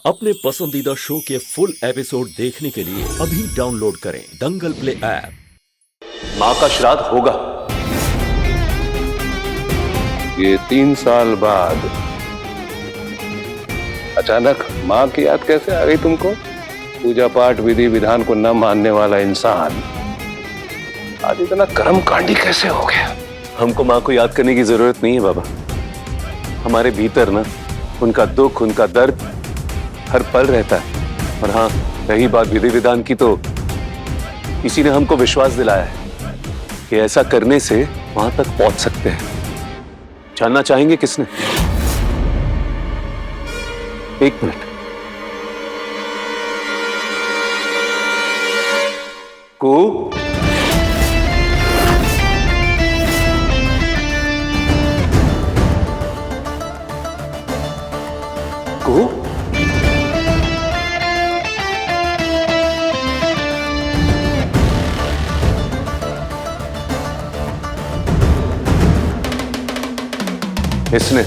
अपने पसंदीदा शो के फुल एपिसोड देखने के लिए अभी डाउनलोड करें दंगल प्ले ऐप। माँ का श्राद्ध होगा। ये 3 साल बाद अचानक माँ की याद कैसे आ गई तुमको? पूजा पाठ विधि विधान को न मानने वाला इंसान आज इतना कर्मकांडी कैसे हो गया? हमको माँ को याद करने की जरूरत नहीं है बाबा। हमारे भीतर ना उनका दुख, उनका दर्द हर पल रहता है। और हाँ, रही बात विधि विधान की, तो किसी ने हमको विश्वास दिलाया है कि ऐसा करने से वहां तक पहुंच सकते हैं। जानना चाहेंगे किसने? एक मिनट। को इसने?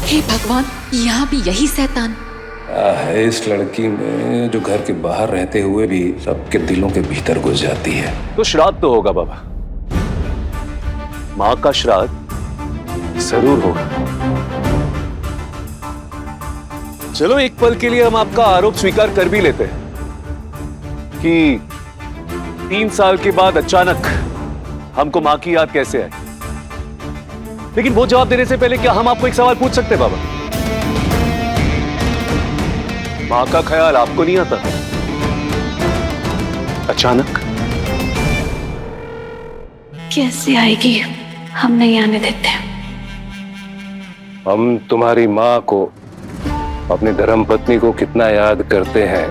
हे भगवान, यहाँ भी यही शैतान। क्या है इस लड़की में जो घर के बाहर रहते हुए भी सबके दिलों के भीतर घुस जाती है? तो श्राद्ध तो होगा बाबा, माँ का श्राद्ध जरूर होगा। चलो एक पल के लिए हम आपका आरोप स्वीकार कर भी लेते हैं कि 3 साल के बाद अचानक हमको माँ की याद कैसे आई। लेकिन वो जवाब देने से पहले क्या हम आपको एक सवाल पूछ सकते हैं बाबा? माँ का ख्याल आपको नहीं आता अचानक? कैसे आएगी, हम नहीं आने देते। हम तुम्हारी माँ को, अपनी धर्मपत्नी को कितना याद करते हैं,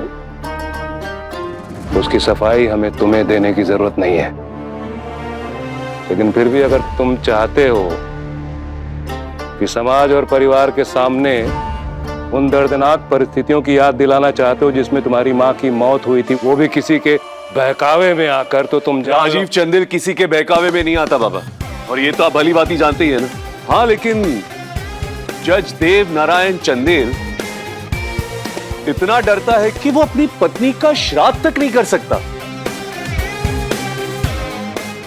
उसकी सफाई हमें तुम्हें देने की जरूरत नहीं है। लेकिन फिर भी अगर तुम चाहते हो कि समाज और परिवार के सामने उन दर्दनाक परिस्थितियों की याद दिलाना चाहते हो जिसमें तुम्हारी माँ की मौत हुई थी, वो भी किसी के बहकावे में आकर, तो तुम राजीव चंदेल किसी के बहकावे में नहीं आता बाबा, और ये तो आप भली बात ही जानते ही है ना। हाँ, लेकिन जज देव नारायण चंदेल इतना डरता है कि वो अपनी पत्नी का श्राद्ध तक नहीं कर सकता।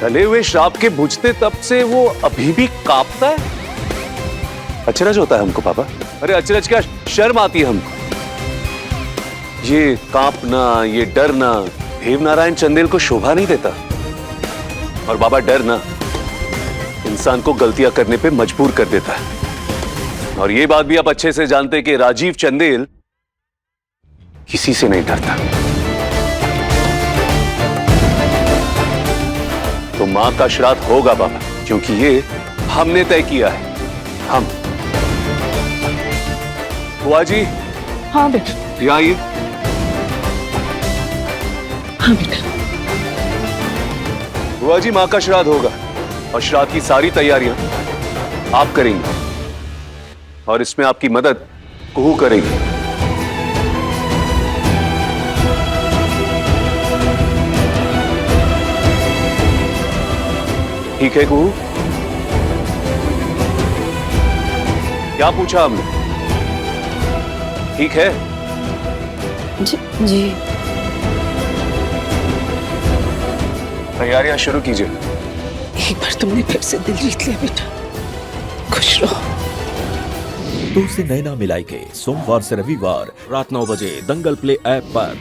डले हुए श्राप के बुझते तब से वो अभी भी कांपता है। अचरज होता है हमको पापा। अरे अचरज क्या, शर्म आती है हमको। ये कांपना, ये डरना देवनारायण चंदेल को शोभा नहीं देता। और बाबा, डर ना इंसान को गलतियां करने पे मजबूर कर देता है। और ये बात भी आप अच्छे से जानते हैं कि राजीव चंदेल किसी से नहीं डरता। तो मां का श्राद्ध होगा बाबा, क्योंकि ये हमने तय किया है। हम। बुआ जी। हाँ बेटा। यहाँ आइए। हाँ बेटा। बुआ जी, मां का श्राद्ध होगा और श्राद्ध की सारी तैयारियां आप करेंगे और इसमें आपकी मदद कुहू करेगी। ठीक है कुहू? क्या पूछा हमने? ठीक है? जी। तैयारियां शुरू कीजिए। एक बार तुमने फिर से दिल जीत लिया बेटा, खुश रहो। तुमसे नैना मिलाई के सोमवार से रविवार रात 9 बजे दंगल प्ले ऐप पर।